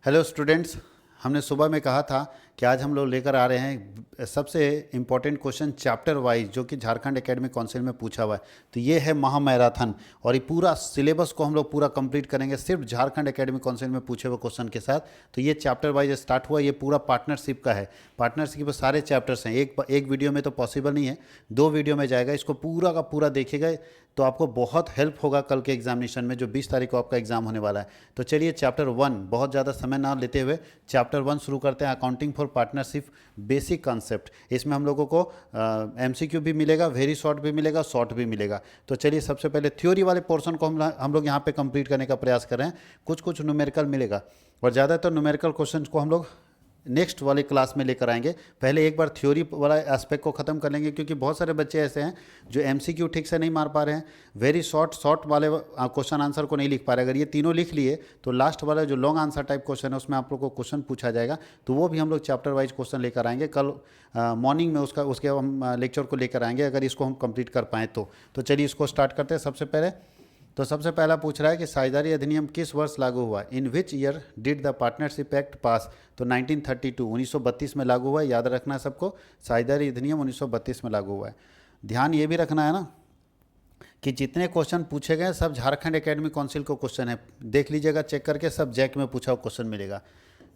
Hello students, हमने सुबह में कहा था कि आज हम लोग लेकर आ रहे हैं सबसे इम्पोर्टेंट क्वेश्चन चैप्टर वाइज जो कि झारखंड एकेडमिक काउंसिल में पूछा हुआ है। तो ये है महामैराथन और ये पूरा सिलेबस को हम लोग पूरा कंप्लीट करेंगे सिर्फ झारखंड एकेडमिक काउंसिल में पूछे हुए क्वेश्चन के साथ। तो ये चैप्टर वाइज स्टार्ट हुआ, ये पूरा पार्टनरशिप का है। पार्टनरशिप में सारे चैप्टर्स हैं, एक वीडियो में तो पॉसिबल नहीं है, 2 वीडियो में जाएगा। इसको पूरा का पूरा देखिएगा तो आपको बहुत हेल्प होगा कल के एग्जामिनेशन में, जो 20 तारीख को आपका एग्जाम होने वाला है। तो चलिए चैप्टर 1 बहुत ज़्यादा समय ना लेते हुए चैप्टर 1 शुरू करते हैं। Accounting for partnership basic concept. इसमें हम लोगों को एमसीक्यू भी मिलेगा, वेरी शॉर्ट भी मिलेगा, शॉर्ट भी मिलेगा। तो चलिए सबसे पहले थ्योरी वाले पोर्शन को हम लोग यहाँ पे कंप्लीट करने का प्रयास कर रहे हैं। कुछ न्यूमेरिकल मिलेगा और ज़्यादातर न्यूमेरिकल क्वेश्चन को हम लोग नेक्स्ट वाले क्लास में लेकर आएंगे। पहले एक बार थ्योरी वाला एस्पेक्ट को ख़त्म कर लेंगे, क्योंकि बहुत सारे बच्चे ऐसे हैं जो एमसीक्यू ठीक से नहीं मार पा रहे हैं, वेरी शॉर्ट वाले क्वेश्चन आंसर को नहीं लिख पा रहे। अगर ये तीनों लिख लिए तो लास्ट वाला जो लॉन्ग आंसर टाइप क्वेश्चन है उसमें आप लोग को क्वेश्चन पूछा जाएगा, तो वो भी हम लोग चैप्टर वाइज क्वेश्चन लेकर आएंगे। कल मॉर्निंग में उसके हम लेक्चर को लेकर आएंगे, अगर इसको हम कंप्लीट कर पाएँ तो चलिए इसको स्टार्ट करते हैं। सबसे पहला पूछ रहा है कि साझेदारी अधिनियम किस वर्ष लागू हुआ? In which year did the partnership act pass? तो 1932 1932 में लागू हुआ है। याद रखना है सबको, साझेदारी अधिनियम 1932 में लागू हुआ है। ध्यान ये भी रखना है ना कि जितने क्वेश्चन पूछे गए सब झारखंड एकेडमिक काउंसिल को क्वेश्चन है, देख लीजिएगा चेक करके, सब जैक में पूछा हुआ क्वेश्चन मिलेगा।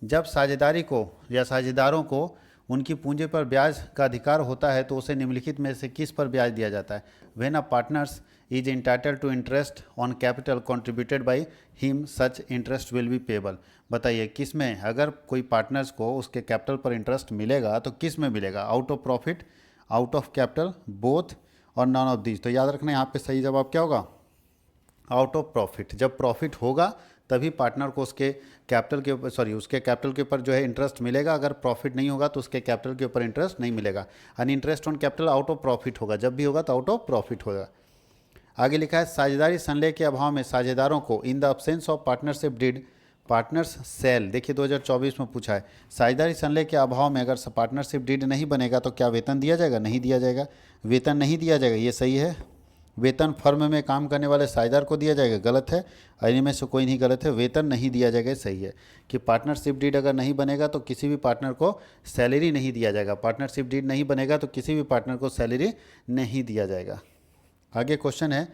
जब साझेदारी को या साझेदारों को उनकी पूंजी पर ब्याज का अधिकार होता है तो उसे निम्नलिखित में से किस पर ब्याज दिया जाता है? When a partners is entitled to interest on capital contributed by him such interest will be payable. बताइए किस में, अगर कोई पार्टनर्स को उसके कैपिटल पर इंटरेस्ट मिलेगा तो किस में मिलेगा? Out of profit, out of capital, both और नॉन ऑफ दीज। तो याद रखना यहाँ पे सही जवाब क्या होगा? Out of profit. जब प्रॉफिट होगा तभी पार्टनर को उसके कैपिटल के ऊपर उसके कैपिटल के ऊपर जो है इंटरेस्ट मिलेगा। अगर प्रॉफिट नहीं होगा तो उसके कैपिटल के ऊपर इंटरेस्ट नहीं मिलेगा। And interest on capital out of profit होगा, जब भी होगा तो आउट ऑफ प्रॉफिट होगा। आगे लिखा है साझेदारी संलय के अभाव में साझेदारों को in the absence of partnership deed partners sell. देखिए 2024 में पूछा है, साझेदारी संलय के अभाव में अगर पार्टनरशिप डिड नहीं बनेगा तो क्या वेतन दिया जाएगा? नहीं दिया जाएगा। वेतन नहीं दिया जाएगा, ये सही है। वेतन फर्म में काम करने वाले साझेदार को दिया जाएगा, गलत है। इनमें से कोई नहीं गलत है, वेतन नहीं दिया जाएगा सही है। कि पार्टनरशिप डीड अगर नहीं बनेगा तो किसी भी पार्टनर को सैलरी नहीं दिया जाएगा। पार्टनरशिप डीड नहीं बनेगा तो किसी भी पार्टनर को सैलरी नहीं दिया जाएगा। आगे क्वेश्चन है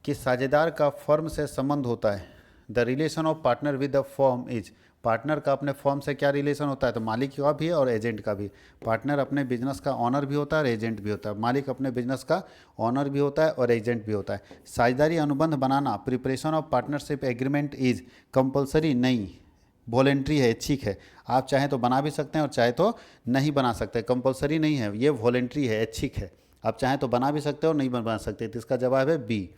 कि साझेदार का फर्म से संबंध होता है। The relation of partner with the firm is. Partner का अपने फर्म से क्या रिलेशन होता है? तो मालिक का भी है और एजेंट का भी। पार्टनर अपने बिजनेस का ऑनर भी होता है और एजेंट भी होता है। मालिक अपने बिजनेस का ऑनर भी होता है और एजेंट भी होता है। साझेदारी अनुबंध बनाना, preparation of partnership agreement is compulsory नहीं, वॉलेंट्री है, ऐच्छिक है। आप चाहें तो बना भी सकते हैं और चाहे तो नहीं बना सकते। कंपलसरी नहीं है, ये वॉलेंट्री है, ऐच्छिक है। आप चाहें तो बना भी सकते हो और नहीं बना सकते। तो इसका जवाब है बी।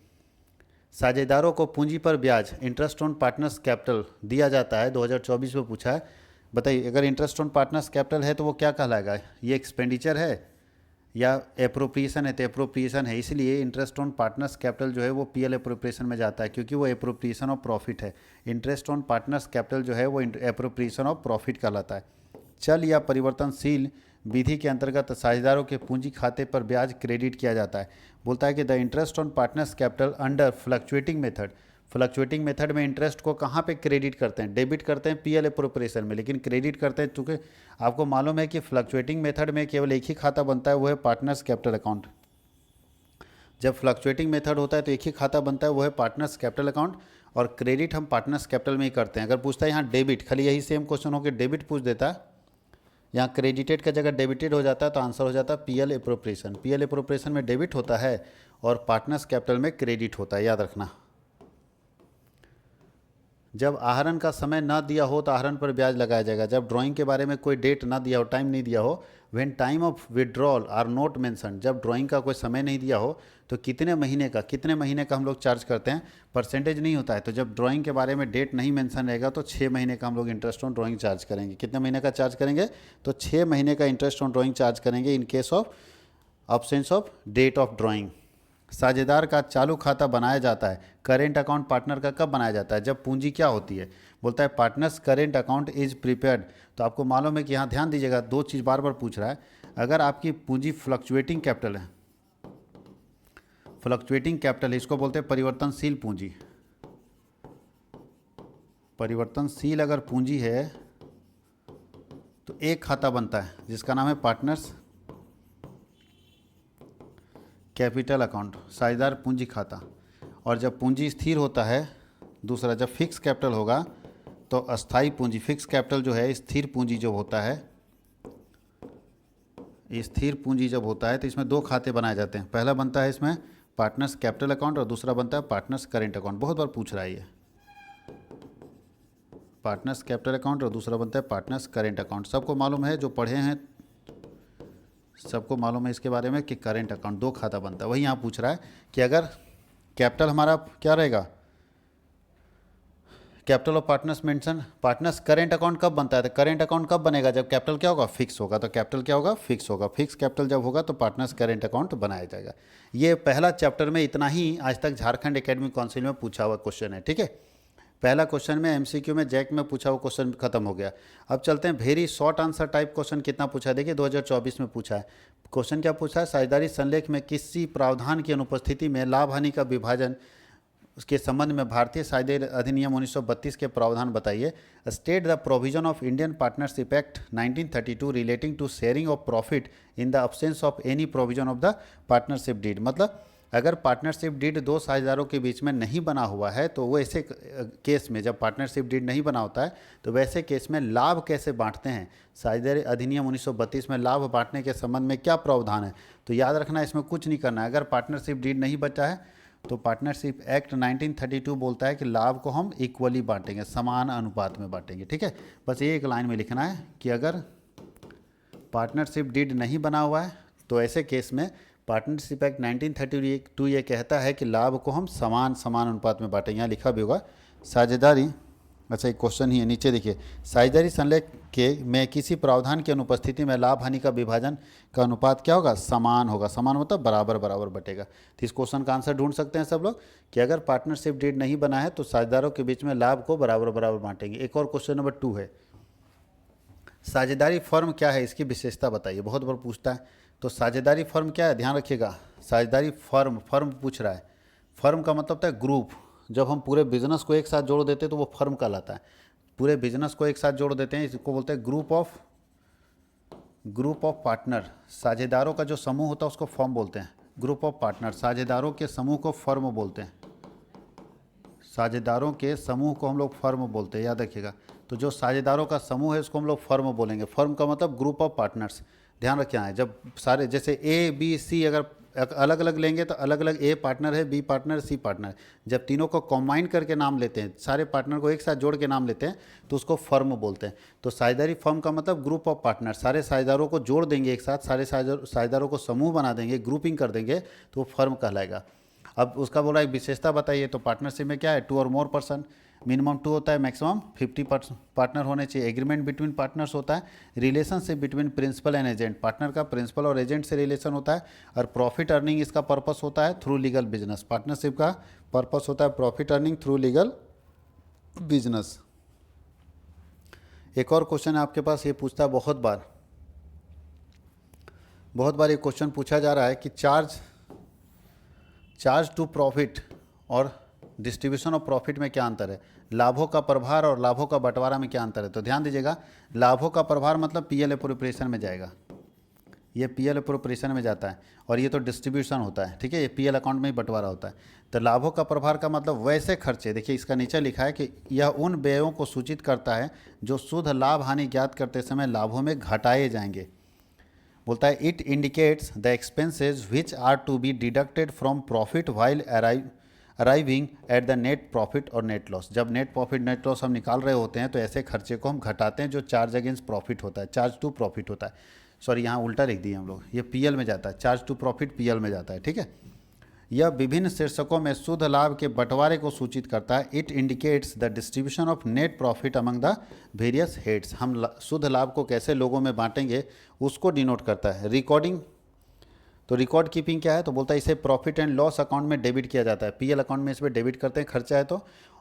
साझेदारों को पूंजी पर ब्याज, इंटरेस्ट ऑन पार्टनर्स कैपिटल दिया जाता है, 2024 में पूछा है। बताइए अगर इंटरेस्ट ऑन पार्टनर्स कैपिटल है तो वो क्या कहलाएगा? ये एक्सपेंडिचर है या एप्रोप्रिएशन है? तो एप्रोप्रिएशन है, इसलिए इंटरेस्ट ऑन पार्टनर्स कैपिटल जो है वो पीएल एप्रोप्रिएशन में जाता है, क्योंकि वो एप्रोप्रिएशन ऑफ प्रॉफिट है। इंटरेस्ट ऑन पार्टनर्स कैपिटल जो है वो एप्रोप्रिएशन ऑफ प्रॉफिट कहलाता है। चल या परिवर्तनशील विधि के अंतर्गत साझेदारों के पूंजी खाते पर ब्याज क्रेडिट किया जाता है। बोलता है कि the interest on partners capital under fluctuating method. Fluctuating method में इंटरेस्ट को कहाँ पे क्रेडिट करते हैं? डेबिट करते हैं पीएल एप्रोप्रिएशन में, लेकिन क्रेडिट करते हैं चूँकि आपको मालूम है कि फ्लक्चुएटिंग मेथड में केवल एक ही खाता बनता है, वो है पार्टनर्स कैपिटल अकाउंट। जब फ्लक्चुएटिंग मेथड होता है तो एक ही खाता बनता है, वो है पार्टनर्स कैपिटल अकाउंट, और क्रेडिट हम पार्टनर्स कैपिटल में ही करते हैं। अगर पूछता है यहाँ डेबिट, खाली यही सेम क्वेश्चन हो कि डेबिट पूछ देता है, यहाँ क्रेडिटेड का जगह डेबिटेड हो जाता है तो आंसर हो जाता है पीएल एप्रोप्रिएशन। पीएल एप्रोप्रिएशन में डेबिट होता है और पार्टनर्स कैपिटल में क्रेडिट होता है, याद रखना। जब आहरण का समय न दिया हो तो आहरण पर ब्याज लगाया जाएगा। जब ड्राइंग के बारे में कोई डेट ना दिया हो, टाइम नहीं दिया हो, when time of withdrawal are not mention. जब ड्राइंग का कोई समय नहीं दिया हो तो कितने महीने का हम लोग चार्ज करते हैं, परसेंटेज नहीं होता है। तो जब ड्राइंग के बारे में डेट नहीं मेंशन रहेगा तो 6 महीने का हम लोग इंटरेस्ट ऑन ड्राइंग चार्ज करेंगे। कितने महीने का चार्ज करेंगे? तो 6 महीने का इंटरेस्ट ऑन ड्राइंग चार्ज करेंगे in case of absence of date of drawing. साझेदार का चालू खाता बनाया जाता है, करेंट अकाउंट पार्टनर का कब बनाया जाता है? जब पूंजी क्या होती है? बोलता है partners current account is prepared. तो आपको मालूम है कि यहाँ ध्यान दीजिएगा, 2 चीज़ बार बार पूछ रहा है। अगर आपकी पूंजी फ्लक्चुएटिंग कैपिटल है, फ्लक्चुएटिंग कैपिटल इसको बोलते हैं परिवर्तनशील पूंजी। परिवर्तनशील अगर पूंजी है तो एक खाता बनता है जिसका नाम है पार्टनर्स कैपिटल अकाउंट, साझेदार पूंजी खाता। और जब पूंजी स्थिर होता है, दूसरा जब फिक्स कैपिटल होगा तो अस्थाई पूंजी, फिक्स कैपिटल जो है स्थिर पूंजी जो होता है, स्थिर पूंजी जब होता है तो इसमें दो खाते बनाए जाते हैं। पहला बनता है इसमें पार्टनर्स कैपिटल अकाउंट और दूसरा बनता है पार्टनर्स करेंट अकाउंट। बहुत बार पूछ रहा है ये, पार्टनर्स कैपिटल अकाउंट और दूसरा बनता है पार्टनर्स करेंट अकाउंट। सबको मालूम है, जो पढ़े हैं सबको मालूम है इसके बारे में कि करेंट अकाउंट दो खाता बनता है। वही यहाँ पूछ रहा है कि अगर कैपिटल हमारा क्या रहेगा, capital of partners mention, partners current account कब बनता है, तो करेंट अकाउंट कब बनेगा, जब कैपिटल क्या होगा, फिक्स होगा। तो कैपिटल क्या होगा, फिक्स होगा। फिक्स कैपिटल जब होगा तो पार्टनर्स करेंट अकाउंट बनाया जाएगा। ये पहला चैप्टर में इतना ही आज तक झारखंड एकेडमिक काउंसिल में पूछा हुआ क्वेश्चन है। ठीक है, पहला क्वेश्चन में एमसीक्यू में जैक में पूछा हुआ क्वेश्चन खत्म हो गया। अब चलते हैं very short answer type question. कितना पूछा है देखिए, 2024 में पूछा है। क्वेश्चन क्या पूछा है, साझेदारी संलेख में किसी प्रावधान की अनुपस्थिति में लाभ हानि का विभाजन उसके संबंध में भारतीय साझेदारी अधिनियम 1932 के प्रावधान बताइए। State the provision of Indian partnership act 1932 relating to sharing of profit in the absence of any provision of the partnership deed. मतलब अगर पार्टनरशिप डीड दो साझेदारों के बीच में नहीं बना हुआ है तो वैसे केस में, जब पार्टनरशिप डीड नहीं बना होता है तो वैसे केस में लाभ कैसे बांटते हैं। साझेदारी अधिनियम 1932 में लाभ बांटने के संबंध में क्या प्रावधान है, तो याद रखना इसमें कुछ नहीं करना है। अगर पार्टनरशिप डीड नहीं बचा है तो पार्टनरशिप एक्ट 1932 बोलता है कि लाभ को हम इक्वली बांटेंगे, समान अनुपात में बांटेंगे। ठीक है, बस ये एक लाइन में लिखना है कि अगर पार्टनरशिप डीड नहीं बना हुआ है तो ऐसे केस में पार्टनरशिप एक्ट 1932 ये कहता है कि लाभ को हम समान अनुपात में बांटेंगे। यहाँ लिखा भी होगा साझेदारी, अच्छा एक क्वेश्चन ही है नीचे देखिए, साझेदारी संलेख के में किसी प्रावधान की अनुपस्थिति में लाभ हानि का विभाजन का अनुपात क्या होगा, समान होगा। समान मतलब बराबर बराबर बटेगा। तो इस क्वेश्चन का आंसर ढूंढ सकते हैं सब लोग कि अगर पार्टनरशिप डीड नहीं बना है तो साझेदारों के बीच में लाभ को बराबर बराबर बांटेंगे। एक और क्वेश्चन नंबर 2 है, साझेदारी फर्म क्या है, इसकी विशेषता बताइए। बहुत बार पूछता है, तो साझेदारी फर्म क्या है, ध्यान रखिएगा। साझेदारी फर्म पूछ रहा है। फर्म का मतलब होता है ग्रुप। जब हम पूरे बिजनेस को एक साथ जोड़ देते हैं तो वो फर्म कहलाता है। पूरे बिजनेस को एक साथ जोड़ देते हैं, इसको बोलते हैं ग्रुप ऑफ पार्टनर। साझेदारों का जो समूह होता है उसको फर्म बोलते हैं। ग्रुप ऑफ पार्टनर, साझेदारों के समूह को फर्म बोलते हैं। साझेदारों के समूह को हम लोग फर्म बोलते हैं, याद रखिएगा। तो जो साझेदारों का समूह है उसको हम लोग फर्म बोलेंगे। फर्म का मतलब ग्रुप ऑफ पार्टनर्स। ध्यान रखिए है, जब सारे जैसे ए बी सी अगर अलग अलग लेंगे तो अलग अलग ए पार्टनर है, बी पार्टनर, सी पार्टनर। जब तीनों को कंबाइन करके नाम लेते हैं, सारे पार्टनर को एक साथ जोड़ के नाम लेते हैं तो उसको फर्म बोलते हैं। तो साझेदारी फर्म का मतलब ग्रुप ऑफ पार्टनर। सारे साझेदारों को जोड़ देंगे एक साथ, सारे साझेदारों को समूह बना देंगे, ग्रुपिंग कर देंगे तो वो फर्म कहलाएगा। अब उसका बोला एक विशेषता बताइए, तो पार्टनरशिप में क्या है, 2 और मोर पर्सन, मिनिमम 2 होता है, मैक्सिमम 50 पार्टनर होने चाहिए। एग्रीमेंट बिटवीन पार्टनर्स होता है। Relationship between principal and agent, partner का प्रिंसिपल और एजेंट से रिलेशन होता है। और प्रॉफिट अर्निंग इसका पर्पस होता है थ्रू लीगल बिजनेस। पार्टनरशिप का पर्पस होता है profit earning through legal business. एक और क्वेश्चन आपके पास ये पूछता है, बहुत बार ये क्वेश्चन पूछा जा रहा है कि चार्ज टू प्रॉफिट और डिस्ट्रीब्यूशन ऑफ प्रॉफिट में क्या अंतर है, लाभों का प्रभार और लाभों का बंटवारा में क्या अंतर है। तो ध्यान दीजिएगा, लाभों का प्रभार मतलब पीएल एप्रोप्रिएशन में जाएगा, ये पीएल एप्रोप्रिएशन में जाता है, और ये तो डिस्ट्रीब्यूशन होता है। ठीक है, ये पीएल अकाउंट में ही बंटवारा होता है। तो लाभों का प्रभार का मतलब वैसे खर्चे, देखिए इसका नीचे लिखा है कि यह उन व्ययों को सूचित करता है जो शुद्ध लाभ हानि ज्ञात करते समय लाभों में घटाए जाएंगे। बोलता है it indicates the expenses which are to be deducted from profit while arriving at the net profit और नेट लॉस। जब नेट प्रॉफिट नेट लॉस हम निकाल रहे होते हैं तो ऐसे खर्चे को हम घटाते हैं जो चार्ज अगेंस्ट प्रॉफिट होता है, चार्ज टू प्रॉफिट होता है। सॉरी, यहाँ उल्टा लिख दिए हम लोग, ये पीएल में जाता है, चार्ज टू प्रॉफिट पीएल में जाता है। ठीक है, यह विभिन्न शीर्षकों में शुद्ध लाभ के बंटवारे को सूचित करता है। It indicates the distribution of net profit among the various heads. हम शुद्ध लाभ को कैसे लोगों में बांटेंगे उसको डिनोट करता है। रिकॉर्डिंग, तो रिकॉर्ड कीपिंग क्या है, तो बोलता है इसे प्रॉफिट एंड लॉस अकाउंट में डेबिट किया जाता है। पीएल अकाउंट में इसमें डेबिट करते हैं, खर्चा है तो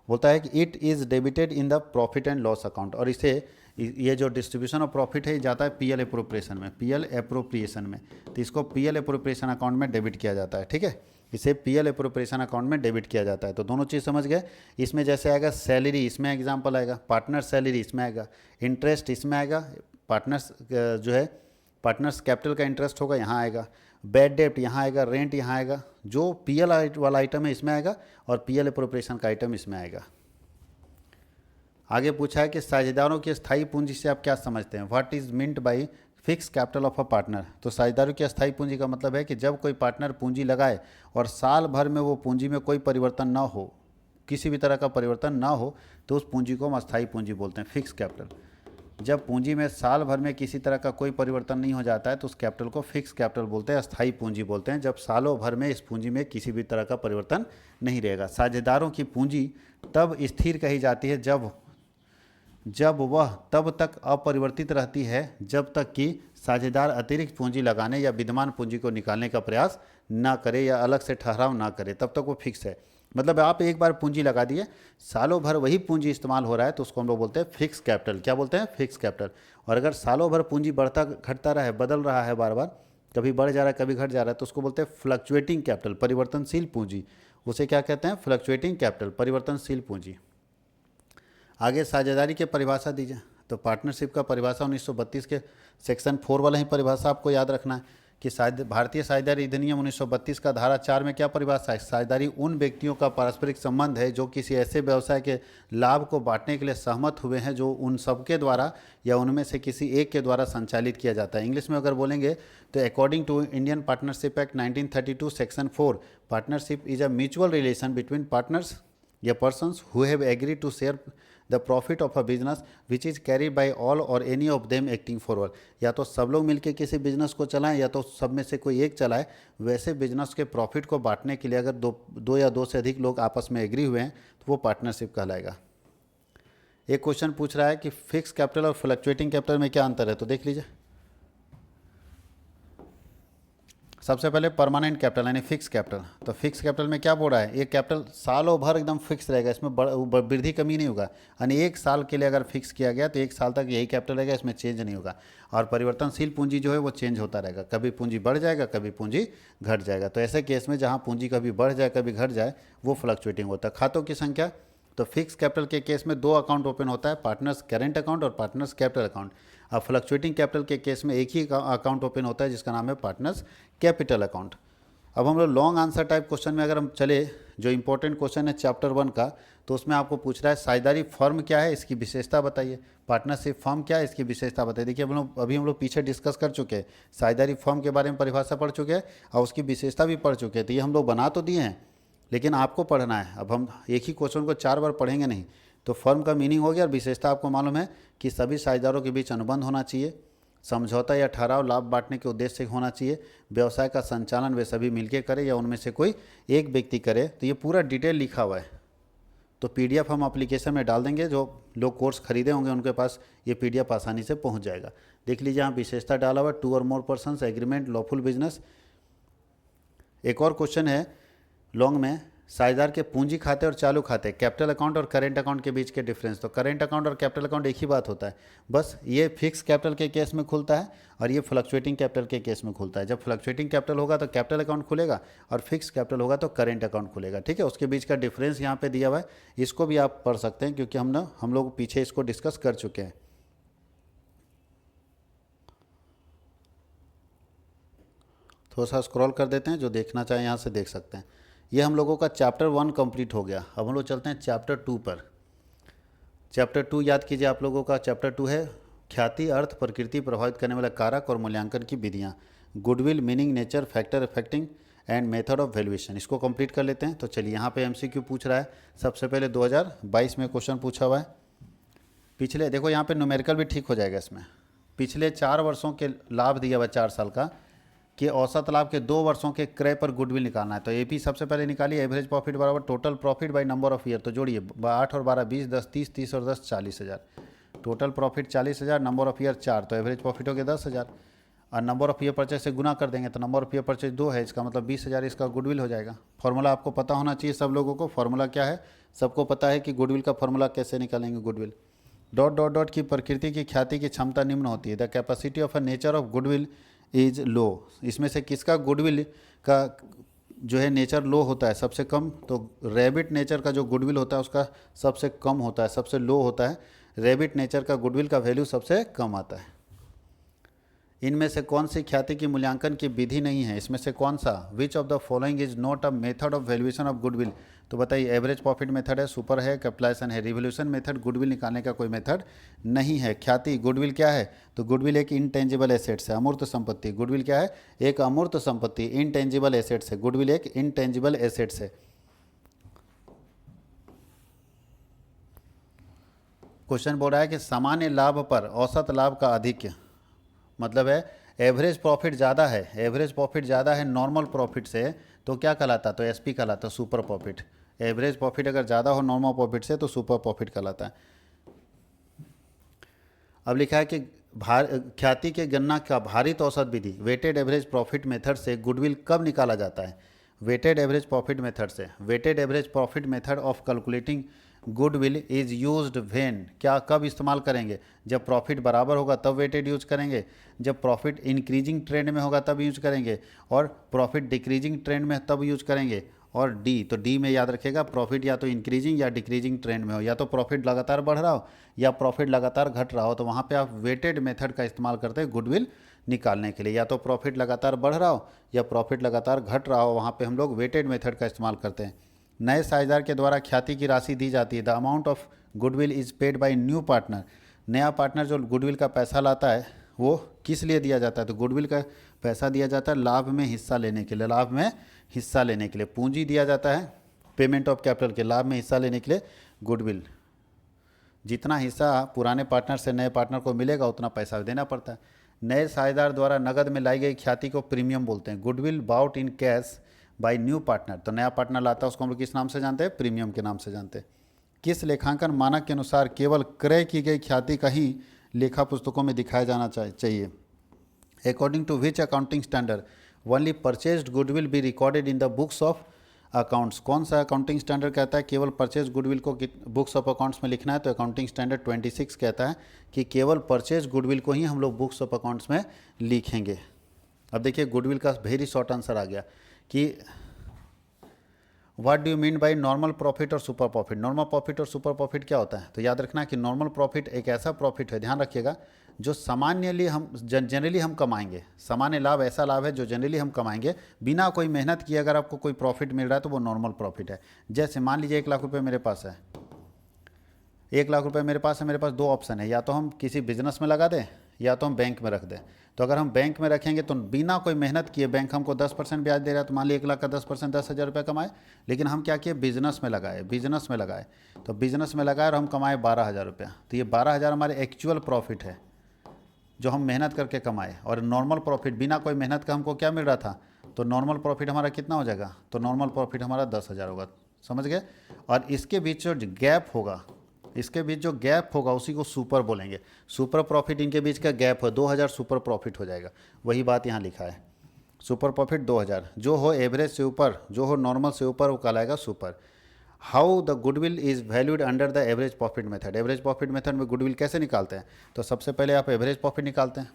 बोलता है कि it is debited in the profit and loss account. और इसे ये जो डिस्ट्रीब्यूशन ऑफ प्रॉफिट है जाता है पीएल एप्रोप्रिएशन में, तो इसको पीएल एप्रोप्रिएशन अकाउंट में डेबिट किया जाता है। ठीक है, इसे पीएल अप्रोप्रिएशन अकाउंट में डेबिट किया जाता है। तो दोनों चीज़ समझ गए। इसमें जैसे आएगा सैलरी, इसमें एग्जाम्पल आएगा, पार्टनर सैलरी इसमें आएगा, इंटरेस्ट इसमें आएगा, पार्टनर्स जो है पार्टनर्स कैपिटल का इंटरेस्ट होगा यहाँ आएगा, बैड डेप्ट यहाँ आएगा, रेंट यहाँ आएगा, जो पीएल वाला आइटम है इसमें आएगा और पीएल अप्रोप्रिएशन का आइटम इसमें आएगा। आगे पूछा है कि साझेदारों की स्थायी पूंजी से आप क्या समझते हैं, what is meant by fix capital of a partner. तो साझेदारों की स्थायी पूंजी का मतलब है कि जब कोई पार्टनर पूंजी लगाए और साल भर में वो पूंजी में कोई परिवर्तन ना हो, किसी भी तरह का परिवर्तन ना हो, तो उस पूंजी को हम अस्थायी पूंजी बोलते हैं, फिक्स कैपिटल। जब पूंजी में साल भर में किसी तरह का कोई परिवर्तन नहीं हो जाता है तो उस कैपिटल को फिक्स कैपिटल बोलते हैं, अस्थायी पूंजी बोलते हैं, जब सालों भर में इस पूंजी में किसी भी तरह का परिवर्तन नहीं रहेगा। साझेदारों की पूंजी तब स्थिर कही जाती है जब वह तब तक अपरिवर्तित रहती है जब तक कि साझेदार अतिरिक्त पूंजी लगाने या विद्यमान पूंजी को निकालने का प्रयास ना करे या अलग से ठहराव ना करे, तब तक वो फिक्स है। मतलब आप एक बार पूंजी लगा दिए, सालों भर वही पूंजी इस्तेमाल हो रहा है तो उसको हम लोग बोलते हैं फिक्स कैपिटल। क्या बोलते हैं, फिक्स कैपिटल। और अगर सालों भर पूंजी बढ़ता घटता रहा है, बदल रहा है बार बार, कभी बढ़ जा रहा है कभी घट जा रहा है, तो उसको बोलते हैं फ्लक्चुएटिंग कैपिटल, परिवर्तनशील पूंजी। उसे क्या कहते हैं, फ्लक्चुएटिंग कैपिटल, परिवर्तनशील पूंजी। आगे साझेदारी की परिभाषा दीजिए। तो पार्टनरशिप का परिभाषा 1932 के सेक्शन 4 वाला ही परिभाषा आपको याद रखना है कि भारतीय साझेदारी अधिनियम 1932 का धारा 4 में क्या परिभाषा है, साझेदारी उन व्यक्तियों का पारस्परिक संबंध है जो किसी ऐसे व्यवसाय के लाभ को बांटने के लिए सहमत हुए हैं जो उन सबके द्वारा या उनमें से किसी एक के द्वारा संचालित किया जाता है। इंग्लिश में अगर बोलेंगे तो according to Indian partnership act 1932 section 4, partnership is a mutual relation between partners या persons who have agreed to share the profit of a business which is carried by all और any of them acting forward. या तो सब लोग मिलकर किसी business को चलाएं या तो सब में से कोई एक चलाए। वैसे बिजनेस के प्रॉफिट को बांटने के लिए अगर दो या दो से अधिक लोग आपस में एग्री हुए हैं तो वो पार्टनरशिप कहलाएगा। एक क्वेश्चन पूछ रहा है कि फिक्स कैपिटल और फ्लक्चुएटिंग कैपिटल में क्या अंतर है, तो देख लीजिए। सबसे पहले परमानेंट कैपिटल यानी फिक्स कैपिटल। तो फिक्स कैपिटल में क्या बोल रहा है, ये कैपिटल सालों भर एकदम फिक्स रहेगा, इसमें वृद्धि कमी नहीं होगा। यानी एक साल के लिए अगर फिक्स किया गया तो एक साल तक यही कैपिटल रहेगा, इसमें चेंज नहीं होगा। और परिवर्तनशील पूंजी जो है वो चेंज होता रहेगा, कभी पूंजी बढ़ जाएगा कभी पूंजी घट जाएगा। तो ऐसे केस में जहाँ पूंजी कभी बढ़ जाए कभी घट जाए वो फ्लक्चुएटिंग होता है। खातों की संख्या, तो फिक्स कैपिटल के केस में 2 अकाउंट ओपन होता है, पार्टनर्स करेंट अकाउंट और पार्टनर्स कैपिटल अकाउंट। अब फ्लक्चुएटिंग कैपिटल के केस में एक ही अकाउंट ओपन होता है जिसका नाम है पार्टनर्स कैपिटल अकाउंट। अब हम लोग लॉन्ग आंसर टाइप क्वेश्चन में अगर हम चले, जो इंपॉर्टेंट क्वेश्चन है चैप्टर 1 का, तो उसमें आपको पूछ रहा है साझेदारी फर्म क्या है, इसकी विशेषता बताइए। पार्टनरशिप फर्म क्या है, इसकी विशेषता बताइए। देखिए अभी हम लोग पीछे डिस्कस कर चुके हैं, साझेदारी फर्म के बारे में परिभाषा पढ़ चुके हैं और उसकी विशेषता भी पढ़ चुके हैं। तो ये हम लोग बना तो दिए हैं लेकिन आपको पढ़ना है। अब हम एक ही क्वेश्चन को 4 बार पढ़ेंगे नहीं। तो फर्म का मीनिंग हो गया और विशेषता आपको मालूम है कि सभी साझेदारों के बीच अनुबंध होना चाहिए, समझौता या ठहराव लाभ बांटने के उद्देश्य से होना चाहिए, व्यवसाय का संचालन वे सभी मिलकर करें या उनमें से कोई एक व्यक्ति करे। तो ये पूरा डिटेल लिखा हुआ है। तो पीडीएफ हम एप्लीकेशन में डाल देंगे, जो लोग कोर्स खरीदे होंगे उनके पास ये पीडीएफ आसानी से पहुंच जाएगा। देख लीजिए यहाँ विशेषता डाला हुआ, 2 और मोर पर्सन्स, एग्रीमेंट, लॉफुल बिजनेस। एक और क्वेश्चन है लॉन्ग में, साझेदार के पूंजी खाते और चालू खाते, कैपिटल अकाउंट और करेंट अकाउंट के बीच के डिफरेंस। तो करेंट अकाउंट और कैपिटल अकाउंट एक ही बात होता है, बस ये फिक्स कैपिटल के केस में खुलता है और ये फ्लक्चुएटिंग कैपिटल के केस में खुलता है। जब फ्लक्चुएटिंग कैपिटल होगा तो कैपिटल अकाउंट खुलेगा और फिक्स कैपिटल होगा तो करेंट अकाउंट खुलेगा। ठीक है, उसके बीच का डिफरेंस यहाँ पे दिया हुआ है, इसको भी आप पढ़ सकते हैं क्योंकि हम लोग पीछे इसको डिस्कस कर चुके हैं। थोड़ा सा स्क्रॉल कर देते हैं, जो देखना चाहें यहाँ से देख सकते हैं। ये हम लोगों का चैप्टर 1 कंप्लीट हो गया। अब हम लोग चलते हैं चैप्टर 2 पर। चैप्टर 2 याद कीजिए आप लोगों का, चैप्टर 2 है ख्याति, अर्थ, प्रकृति प्रभावित करने वाला कारक और मूल्यांकन की विधियाँ, goodwill, meaning, nature, factor affecting and method of valuation. इसको कंप्लीट कर लेते हैं। तो चलिए यहाँ पे एमसीक्यू पूछ रहा है। सबसे पहले 2022 में क्वेश्चन पूछा हुआ है। पिछले देखो यहाँ पे न्यूमेरिकल भी ठीक हो जाएगा इसमें। पिछले 4 वर्षों के लाभ दिया हुआ 4 साल का कि औसत लाभ के 2 वर्षों के क्रय पर गुडविल निकालना है। तो एपी सबसे पहले निकालिए, एवरेज प्रॉफिट बराबर total profit by number of year. तो जोड़िए 8 और 12 20, 10 30, 30 और 10 40,000। Total profit 40,000, number of year 4, तो एवरेज प्रॉफिट हो गया 10,000। और नंबर ऑफ ईयर परचेज से गुना कर देंगे तो नंबर ऑफ ईयर परचेज 2 है, इसका मतलब 20,000 इसका गुडविल हो जाएगा। फॉर्मूला आपको पता होना चाहिए सब लोगों को। फॉर्मूला क्या है, सबको पता है कि गुडविल का फॉर्मूला कैसे निकालेंगे। गुडविल डॉट डॉट डॉट की प्रकृति की ख्याति की क्षमता निम्न होती है। The capacity of a nature of goodwill is low. इसमें से किसका गुडविल का जो है नेचर लो होता है सबसे कम, तो रैबिट नेचर का जो गुडविल होता है उसका सबसे कम होता है, सबसे लो होता है। रैबिट नेचर का गुडविल का वैल्यू सबसे कम आता है। इनमें से कौन सी ख्याति की मूल्यांकन की विधि नहीं है, इसमें से कौन सा? Which of the following is not a method of valuation of goodwill? तो बताइए, एवरेज प्रॉफिट मेथड है, सुपर है, कैपिटलाइजेशन है। रिवोल्यूशन मेथड गुडविल निकालने का कोई मेथड नहीं है। ख्याति गुडविल क्या है? तो गुडविल एक इनटेंजिबल एसेट्स है, अमूर्त संपत्ति। गुडविल क्या है? एक अमूर्त संपत्ति, इनटेंजिबल एसेट्स है। गुडविल एक इनटेंजिबल एसेट्स है। क्वेश्चन बोल रहा है कि सामान्य लाभ पर औसत लाभ का आधिक्य, मतलब है एवरेज प्रॉफिट ज़्यादा है, एवरेज प्रॉफिट ज़्यादा है नॉर्मल प्रॉफिट से, तो क्या कहलाता? तो एसपी कहलाता, सुपर प्रॉफिट। एवरेज प्रॉफिट अगर ज़्यादा हो नॉर्मल प्रॉफिट से तो सुपर प्रॉफिट कहलाता है। अब लिखा है कि ख्याति के गणना का भारित औसत विधि, वेटेड एवरेज प्रॉफिट मेथड से गुडविल कब निकाला जाता है? वेटेड एवरेज प्रॉफिट मेथड से। Weighted average profit method of calculating goodwill is used when, क्या कब इस्तेमाल करेंगे? जब प्रॉफिट बराबर होगा तब वेटेड यूज करेंगे, जब प्रॉफिट इंक्रीजिंग ट्रेंड में होगा तब यूज करेंगे, और प्रॉफिट डिक्रीजिंग ट्रेंड में तब यूज करेंगे। और डी, तो डी में याद रखिएगा प्रॉफिट या तो इंक्रीजिंग या डिक्रीजिंग ट्रेंड में हो, या तो प्रॉफिट लगातार बढ़ रहा हो या प्रॉफिट लगातार घट रहा हो, तो वहाँ पे आप वेटेड मेथड का इस्तेमाल करते हैं गुडविल निकालने के लिए। या तो प्रॉफिट लगातार बढ़ रहा हो या प्रॉफिट लगातार घट रहा हो, वहाँ पे हम लोग वेटेड मेथड का इस्तेमाल करते हैं। नए साझेदार के द्वारा ख्याति की राशि दी जाती है। The amount of goodwill is paid by new partner. नया पार्टनर जो गुडविल का पैसा लाता है वो किस लिए दिया जाता है? तो गुडविल का पैसा दिया जाता है लाभ में हिस्सा लेने के लिए, लाभ में हिस्सा लेने के लिए। पूंजी दिया जाता है पेमेंट ऑफ कैपिटल के, लाभ में हिस्सा लेने के लिए गुडविल। जितना हिस्सा पुराने पार्टनर से नए पार्टनर को मिलेगा उतना पैसा देना पड़ता है। नए साझेदार द्वारा नगद में लाई गई ख्याति को प्रीमियम बोलते हैं। Goodwill bought in cash by new partner, तो नया पार्टनर लाता है उसको हम लोग किस नाम से जानते हैं? प्रीमियम के नाम से जानते हैं। किस लेखांकन मानक के अनुसार केवल क्रय की गई ख्याति का ही लेखा पुस्तकों में दिखाया जाना चाहिए? According to which accounting standard only purchased goodwill be recorded in the books of accounts? कौन सा अकाउंटिंग स्टैंडर्ड कहता है केवल परचेज गुडविल को बुक्स ऑफ अकाउंट्स में लिखना है? तो अकाउंटिंग स्टैंडर्ड 26 कहता है कि केवल परचेज गुडविल को ही हम लोग बुक्स ऑफ अकाउंट्स में लिखेंगे। अब देखिए गुडविल का वेरी शॉर्ट आंसर आ गया कि what do you mean by normal profit और सुपर प्रॉफिट? नॉर्मल प्रॉफिट और सुपर प्रॉफिट क्या होता है? तो याद रखना कि नॉर्मल प्रॉफिट एक ऐसा प्रॉफिट है, ध्यान रखिएगा, जो सामान्यली हम जनरली हम कमाएंगे। सामान्य लाभ ऐसा लाभ है जो जनरली हम कमाएंगे बिना कोई मेहनत किए। अगर आपको कोई प्रॉफिट मिल रहा है तो वो नॉर्मल प्रॉफिट है। जैसे मान लीजिए 1 लाख रुपये मेरे पास है, 1 लाख रुपये मेरे पास है, मेरे पास दो ऑप्शन है, या तो हम किसी बिजनेस में लगा दें या तो हम बैंक में रख दें। तो अगर हम बैंक में रखेंगे तो बिना कोई मेहनत किए बैंक हमको 10% ब्याज दे रहा है, तो मान लीजिए 1 लाख का 10% 10,000 रुपये कमाए। लेकिन हम क्या किए? बिजनेस में लगाए, बिजनेस में लगाए, तो बिजनेस में लगाए और हम कमाए 12,000 रुपया। तो ये 12,000 हमारे एक्चुअल प्रॉफिट है जो हम मेहनत करके कमाए। और नॉर्मल प्रॉफिट बिना कोई मेहनत का हमको क्या मिल रहा था? तो नॉर्मल प्रॉफिट हमारा कितना हो जाएगा? तो नॉर्मल प्रॉफिट हमारा 10,000 होगा। समझ गए? और इसके बीच जो गैप होगा, इसके बीच जो गैप होगा उसी को सुपर बोलेंगे। सुपर प्रॉफिट इनके बीच का गैप है, 2,000 सुपर प्रॉफिट हो जाएगा। वही बात यहाँ लिखा है, सुपर प्रॉफिट 2,000। जो हो एवरेज से ऊपर, जो हो नॉर्मल से ऊपर, वो कहलाएगा super. How the goodwill is valued under the average profit method? Average profit method में गुडविल कैसे निकालते हैं? तो सबसे पहले आप एवरेज प्रॉफिट निकालते हैं।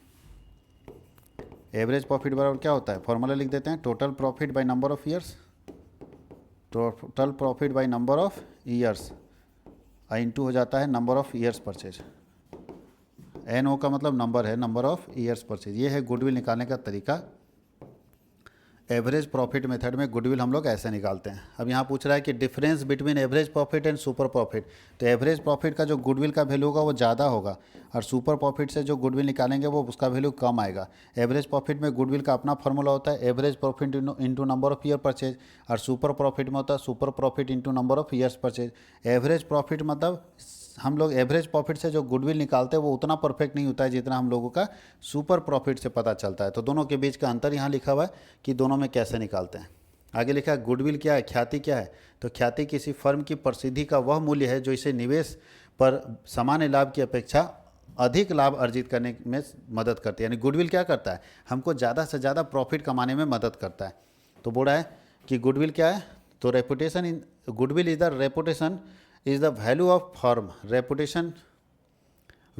एवरेज प्रॉफिट बराबर क्या होता है? फॉर्मूला लिख देते हैं, total profit by number of years, total profit by number of years, into हो जाता है number of years purchase. NO का मतलब नंबर है, नंबर ऑफ ईयर्स परचेज। ये है गुडविल निकालने का तरीका। एवरेज प्रॉफिट मेथड में गुडविल हम लोग ऐसे निकालते हैं। अब यहाँ पूछ रहा है कि difference between average profit and super profit. तो एवरेज प्रॉफिट का जो गुडविल का वैल्यू होगा वो ज़्यादा होगा, और सुपर प्रॉफिट से जो गुडविल निकालेंगे वो उसका वैल्यू कम आएगा। एवरेज प्रॉफिट में गुडविल का अपना फॉर्मूला होता है, average profit into number of year purchase, और सुपर प्रॉफिट में होता है super profit into number of years purchase. Average profit मतलब हम लोग एवरेज प्रॉफिट से जो गुडविल निकालते हैं वो उतना परफेक्ट नहीं होता है जितना हम लोगों का सुपर प्रॉफिट से पता चलता है। तो दोनों के बीच का अंतर यहाँ लिखा हुआ है कि दोनों में कैसे निकालते हैं। आगे लिखा है गुडविल क्या है, ख्याति क्या है? तो ख्याति किसी फर्म की प्रसिद्धि का वह मूल्य है जो इसे निवेश पर सामान्य लाभ की अपेक्षा अधिक लाभ अर्जित करने में मदद करती है। यानी गुडविल क्या करता है? हमको ज़्यादा से ज़्यादा प्रॉफिट कमाने में मदद करता है। तो बोल रहा है कि गुडविल क्या है? तो reputation in goodwill is the reputation is the value of firm, reputation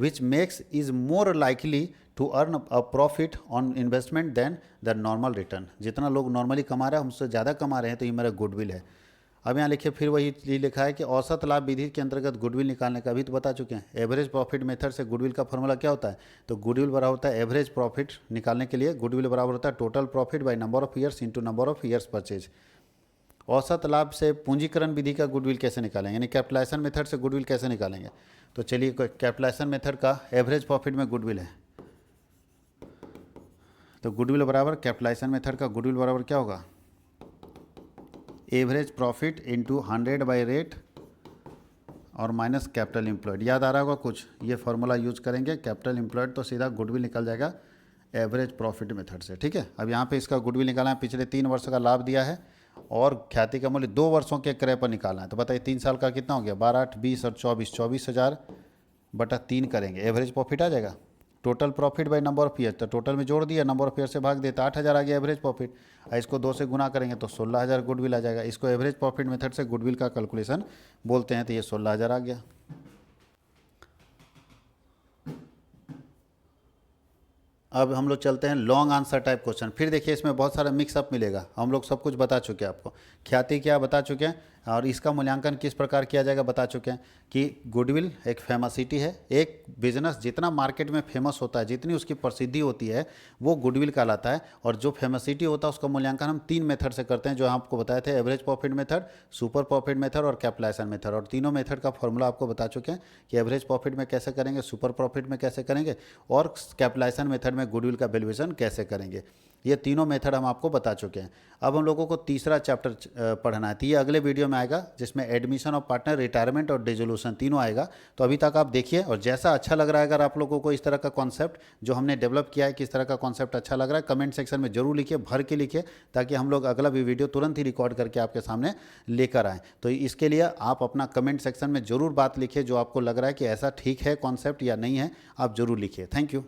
which makes is more likely to earn a profit on investment than the normal return. जितना लोग नॉर्मली कमा रहे हैं हमसे ज़्यादा कमा रहे हैं, तो ये मेरा गुडविल है। अब यहाँ लिखिए, फिर वही चीज़ लिखा है कि औसत लाभ विधि के अंतर्गत गुडविल निकालने का भी तो बता चुके हैं। एवरेज प्रॉफिट मेथड से गुडविल का फॉर्मूला क्या होता है, तो गुडविल बराबर होता है एवरेज प्रॉफिट निकालने के लिए गुडविल बराबर होता है total profit by number of years into number of years purchase. औसत लाभ से पूंजीकरण विधि का गुडविल कैसे निकालेंगे, यानी कैपिटलाइजेशन मेथड से गुडविल कैसे निकालेंगे। तो चलिए, कैपिटलाइजेशन मेथड का एवरेज प्रॉफिट में गुडविल है, तो गुडविल बराबर कैपिटलाइजेशन मेथड का गुडविल बराबर क्या होगा, average profit into 100 by rate और माइनस कैपिटल एम्प्लॉयड। याद आ रहा होगा कुछ, ये फार्मूला यूज करेंगे कैपिटल एम्प्लॉयड, तो सीधा गुडविल निकल जाएगा एवरेज प्रॉफिट मेथड से। ठीक है, अब यहाँ पे इसका गुडविल निकालना है, पिछले 3 वर्ष का लाभ दिया है और ख्याति का मूल्य 2 वर्षों के क्रय पर निकालना है। तो बताइए 3 साल का कितना हो गया, 12, 8, 20 और 24, 24,000 बटा 3 करेंगे, एवरेज प्रॉफिट आ जाएगा। Total profit by number of year, तो टोटल में जोड़ दिया, नंबर ऑफ ईयर से भाग देता, 8,000 आ गया एवरेज प्रॉफिट। इसको 2 से गुना करेंगे तो 16,000 गुडविल आ जाएगा। इसको एवरेज प्रॉफिट मेथड से गुडविल का कैलकुलेशन बोलते हैं, तो ये 16,000 आ गया। अब हम लोग चलते हैं लॉन्ग आंसर टाइप क्वेश्चन। फिर देखिए, इसमें बहुत सारा मिक्सअप मिलेगा, हम लोग सब कुछ बता चुके हैं आपको, ख्याति क्या बता चुके हैं और इसका मूल्यांकन किस प्रकार किया जाएगा बता चुके हैं कि गुडविल एक फेमसिटी है। एक बिजनेस जितना मार्केट में फेमस होता है, जितनी उसकी प्रसिद्धि होती है, वो गुडविल कहलाता है। और जो फेमसिटी होता है उसका मूल्यांकन हम 3 मेथड से करते हैं, जो आपको बताए थे, average profit method, super profit method और कैपिटलाइजेशन मेथड। और तीनों मेथड का फॉर्मूला आपको बता चुके हैं कि एवरेज प्रॉफिट में कैसे करेंगे, सुपर प्रॉफिट में कैसे करेंगे और कैपिटलाइजेशन मेथड में गुडविल का वैल्यूएशन कैसे करेंगे। ये तीनों मेथड हम आपको बता चुके हैं। अब हम लोगों को तीसरा चैप्टर पढ़ना है, तो ये अगले वीडियो में आएगा, जिसमें एडमिशन ऑफ पार्टनर, रिटायरमेंट और डिसोल्यूशन तीनों आएगा। तो अभी तक आप देखिए, और जैसा अच्छा लग रहा है, अगर आप लोगों को इस तरह का कॉन्सेप्ट जो हमने डेवलप किया है, किस तरह का कॉन्सेप्ट अच्छा लग रहा है, कमेंट सेक्शन में जरूर लिखिए, भर के लिखिए, ताकि हम लोग अगला भी वीडियो तुरंत ही रिकॉर्ड करके आपके सामने लेकर आएँ। तो इसके लिए आप अपना कमेंट सेक्शन में जरूर बात लिखिए, जो आपको लग रहा है कि ऐसा ठीक है कॉन्सेप्ट या नहीं है, आप जरूर लिखिए। Thank you.